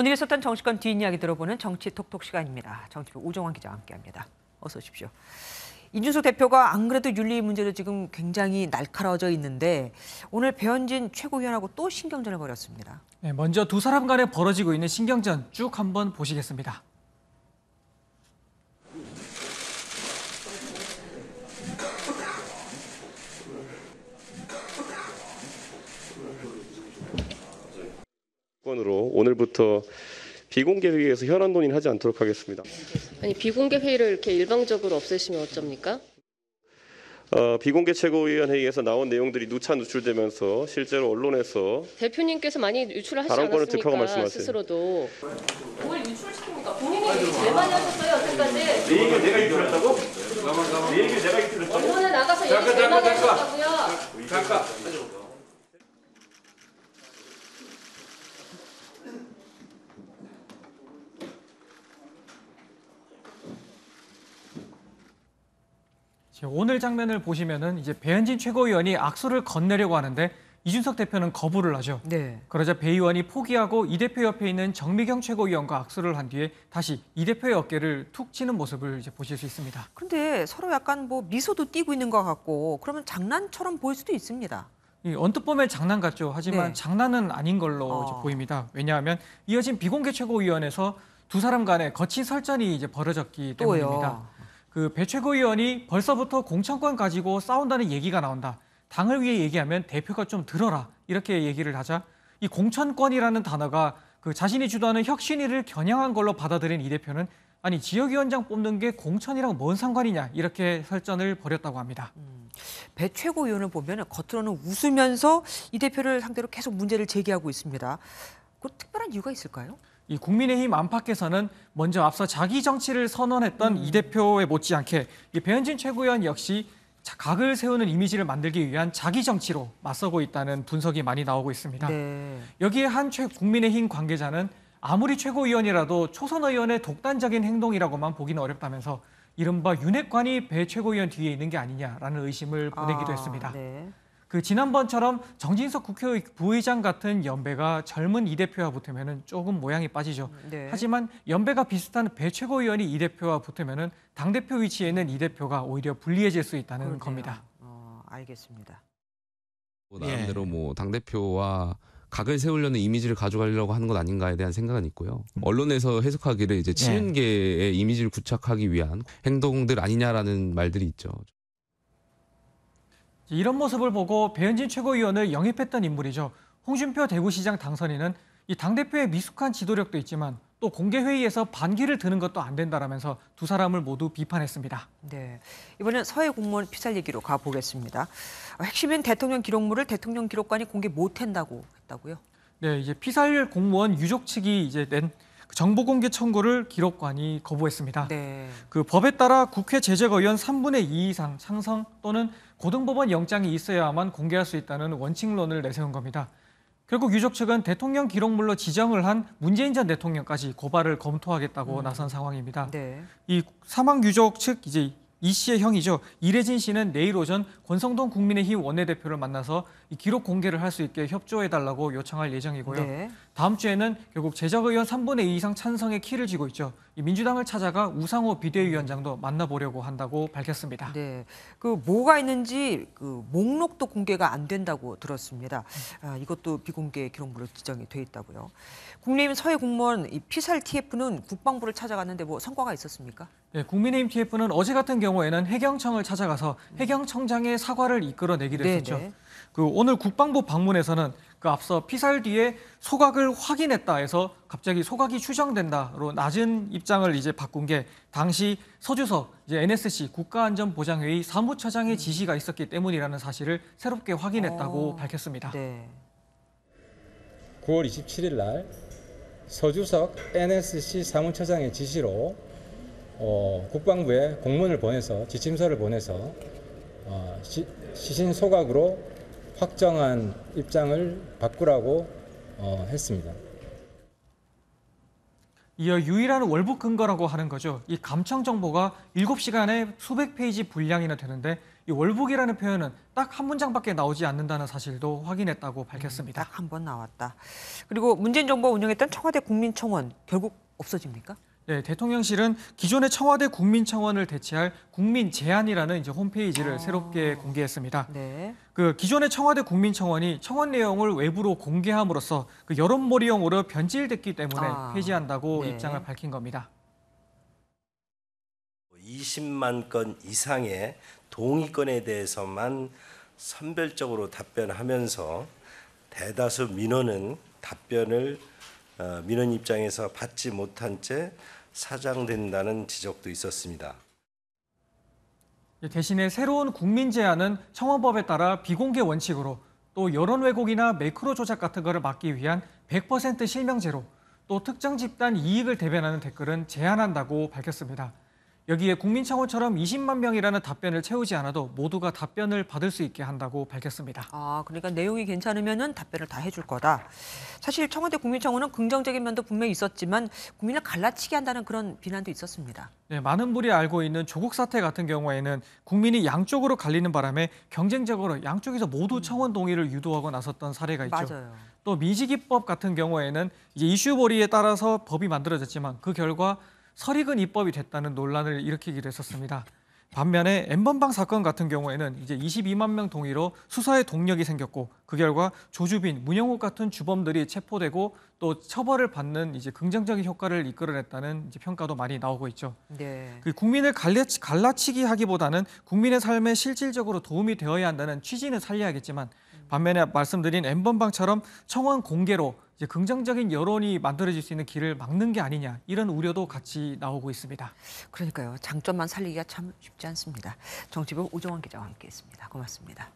오늘 있었던 정치권 뒷이야기 들어보는 정치 톡톡 시간입니다. 정치부 우정환 기자와 함께합니다. 어서 오십시오. 이준석 대표가 안 그래도 윤리 문제로 지금 굉장히 날카로워져 있는데 오늘 배현진 최고위원하고 또 신경전을 벌였습니다. 네, 먼저 두 사람 간에 벌어지고 있는 신경전 쭉 한번 보시겠습니다. 으로 오늘부터 비공개 회의에서 현안 논의하지 않도록 하겠습니다. 아니 비공개 회의를 이렇게 일방적으로 없애시면 어쩝니까? 비공개 최고위원 회의에서 나온 내용들이 누차 누출되면서 실제로 언론에서 대표님께서 많이 유출을 하시지 발언권을 득하고 않았습니까? 말씀하세요. 스스로도. 뭘 유출시킵니까? 본인이 얘기 제일 많이 하셨어요, 여태까지. 내 얘기를 내가 유출했다고? 내 얘기를 내가 유출했다고? 언론에 나가서 얘기 제일 많이 하셨다고요. 잠깐. 오늘 장면을 보시면은 이제 배현진 최고위원이 악수를 건네려고 하는데 이준석 대표는 거부를 하죠. 네. 그러자 배 의원이 포기하고 이 대표 옆에 있는 정미경 최고위원과 악수를 한 뒤에 다시 이 대표의 어깨를 툭 치는 모습을 이제 보실 수 있습니다. 근데 서로 약간 뭐 미소도 띠고 있는 것 같고 그러면 장난처럼 보일 수도 있습니다. 언뜻 보면 장난 같죠. 하지만 네. 장난은 아닌 걸로 이제 보입니다. 왜냐하면 이어진 비공개 최고위원회에서 두 사람 간에 거친 설전이 이제 벌어졌기 때문입니다. 또요. 그 배 최고위원이 벌써부터 공천권 가지고 싸운다는 얘기가 나온다. 당을 위해 얘기하면 대표가 좀 들어라. 이렇게 얘기를 하자 이 공천권이라는 단어가 그 자신이 주도하는 혁신위를 겨냥한 걸로 받아들인 이 대표는 아니 지역위원장 뽑는 게 공천이랑 뭔 상관이냐 이렇게 설전을 벌였다고 합니다. 배 최고위원을 보면 겉으로는 웃으면서 이 대표를 상대로 계속 문제를 제기하고 있습니다. 그 특별한 이유가 있을까요? 이 국민의힘 안팎에서는 먼저 앞서 자기 정치를 선언했던 이 대표에 못지않게 이 배현진 최고위원 역시 각을 세우는 이미지를 만들기 위한 자기 정치로 맞서고 있다는 분석이 많이 나오고 있습니다. 네. 여기에 한 국민의힘 관계자는 아무리 최고위원이라도 초선 의원의 독단적인 행동이라고만 보기는 어렵다면서 이른바 윤핵관이 배 최고위원 뒤에 있는 게 아니냐라는 의심을 보내기도 했습니다. 네. 그 지난번처럼 정진석 국회 부의장 같은 연배가 젊은 이 대표와 붙으면 조금 모양이 빠지죠. 네. 하지만 연배가 비슷한 배 최고위원이 이 대표와 붙으면 당대표 위치에 있는 이 대표가 오히려 불리해질 수 있다는 그렇네요. 겁니다. 알겠습니다. 나름대로 뭐 당대표와 각을 세우려는 이미지를 가져가려고 하는 것 아닌가에 대한 생각은 있고요. 언론에서 해석하기를 이제 친윤계의 이미지를 구착하기 위한 행동들 아니냐라는 말들이 있죠. 이런 모습을 보고 배현진 최고위원을 영입했던 인물이죠. 홍준표 대구시장 당선인은 이 당대표의 미숙한 지도력도 있지만 또 공개회의에서 반기를 드는 것도 안 된다라면서 두 사람을 모두 비판했습니다. 네, 이번엔 서해 공무원 피살 얘기로 가보겠습니다. 핵심인 대통령 기록물을 대통령 기록관이 공개 못한다고 했다고요? 네, 이제 피살 공무원 유족 측이 이제 낸 정보 공개 청구를 기록관이 거부했습니다. 네. 그 법에 따라 국회 제적의원 3분의 2 이상 찬성 또는 고등법원 영장이 있어야만 공개할 수 있다는 원칙론을 내세운 겁니다. 결국 유족 측은 대통령 기록물로 지정을 한 문재인 전 대통령까지 고발을 검토하겠다고 나선 상황입니다. 네. 이 사망 유족 측 이제 이 씨의 형이죠. 이래진 씨는 내일 오전 권성동 국민의힘 원내대표를 만나서 이 기록 공개를 할 수 있게 협조해달라고 요청할 예정이고요. 네. 다음 주에는 결국 제적의원 3분의 2 이상 찬성의 키를 쥐고 있죠. 이 민주당을 찾아가 우상호 비대위원장도 만나보려고 한다고 밝혔습니다. 네, 그 뭐가 있는지 그 목록도 공개가 안 된다고 들었습니다. 이것도 비공개 기록물로 지정이 돼 있다고요. 국민의힘 서해 공무원 이 피살 TF는 국방부를 찾아갔는데 뭐 성과가 있었습니까? 네, 국민의힘 TF는 어제 같은 경우에는 해경청을 찾아가서 해경청장의 사과를 이끌어내기도 했었죠. 네네. 그 오늘 국방부 방문에서는 그 앞서 피살 뒤에 소각을 확인했다 해서 갑자기 소각이 추정된다로 낮은 입장을 이제 바꾼 게 당시 서주석 이제 NSC 국가안전보장회의 사무처장의 지시가 있었기 때문이라는 사실을 새롭게 확인했다고 밝혔습니다. 네. 9월 27일 날 서주석 NSC 사무처장의 지시로 국방부에 공문을 보내서 지침서를 보내서 시신 소각으로 확정한 입장을 바꾸라고 했습니다. 이어 유일한 월북 근거라고 하는 거죠. 이 감청 정보가 7시간에 수백 페이지 분량이나 되는데 이 월북이라는 표현은 딱 한 문장밖에 나오지 않는다는 사실도 확인했다고 밝혔습니다. 딱 한 번 나왔다. 그리고 문재인 정부가 운영했던 청와대 국민청원 결국 없어집니까? 네, 대통령실은 기존의 청와대 국민청원을 대체할 국민제안이라는 이제 홈페이지를 새롭게 공개했습니다. 네. 그 기존의 청와대 국민청원이 청원 내용을 외부로 공개함으로써 그 여론몰이용으로 변질됐기 때문에 폐지한다고 네. 입장을 밝힌 겁니다. 20만 건 이상의 동의건에 대해서만 선별적으로 답변하면서 대다수 민원은 답변을 민원 입장에서 받지 못한 채 사장된다는 지적도 있었습니다. 대신에 새로운 국민제안은 청원법에 따라 비공개 원칙으로 또 여론 왜곡이나 매크로 조작 같은 것을 막기 위한 100% 실명제로 또 특정 집단 이익을 대변하는 댓글은 제한한다고 밝혔습니다. 여기에 국민청원처럼 20만 명이라는 답변을 채우지 않아도 모두가 답변을 받을 수 있게 한다고 밝혔습니다. 그러니까 내용이 괜찮으면은 답변을 다 해줄 거다. 사실 청와대 국민청원은 긍정적인 면도 분명히 있었지만 국민을 갈라치게 한다는 그런 비난도 있었습니다. 네, 많은 분이 알고 있는 조국 사태 같은 경우에는 국민이 양쪽으로 갈리는 바람에 경쟁적으로 양쪽에서 모두 청원 동의를 유도하고 나섰던 사례가 있죠. 맞아요. 또 민식이법 같은 경우에는 이제 이슈벌이에 따라서 법이 만들어졌지만 그 결과 설익은 입법이 됐다는 논란을 일으키기도 했었습니다. 반면에 N번방 사건 같은 경우에는 이제 22만 명 동의로 수사에 동력이 생겼고 그 결과 조주빈, 문영욱 같은 주범들이 체포되고 또 처벌을 받는 이제 긍정적인 효과를 이끌어냈다는 이제 평가도 많이 나오고 있죠. 네. 그 국민을 갈라치기 하기보다는 국민의 삶에 실질적으로 도움이 되어야 한다는 취지는 살려야겠지만 반면에 말씀드린 N번방처럼 청원 공개로 이제 긍정적인 여론이 만들어질 수 있는 길을 막는 게 아니냐 이런 우려도 같이 나오고 있습니다. 그러니까요. 장점만 살리기가 참 쉽지 않습니다. 정치부 오정환 기자와 함께했습니다. 고맙습니다.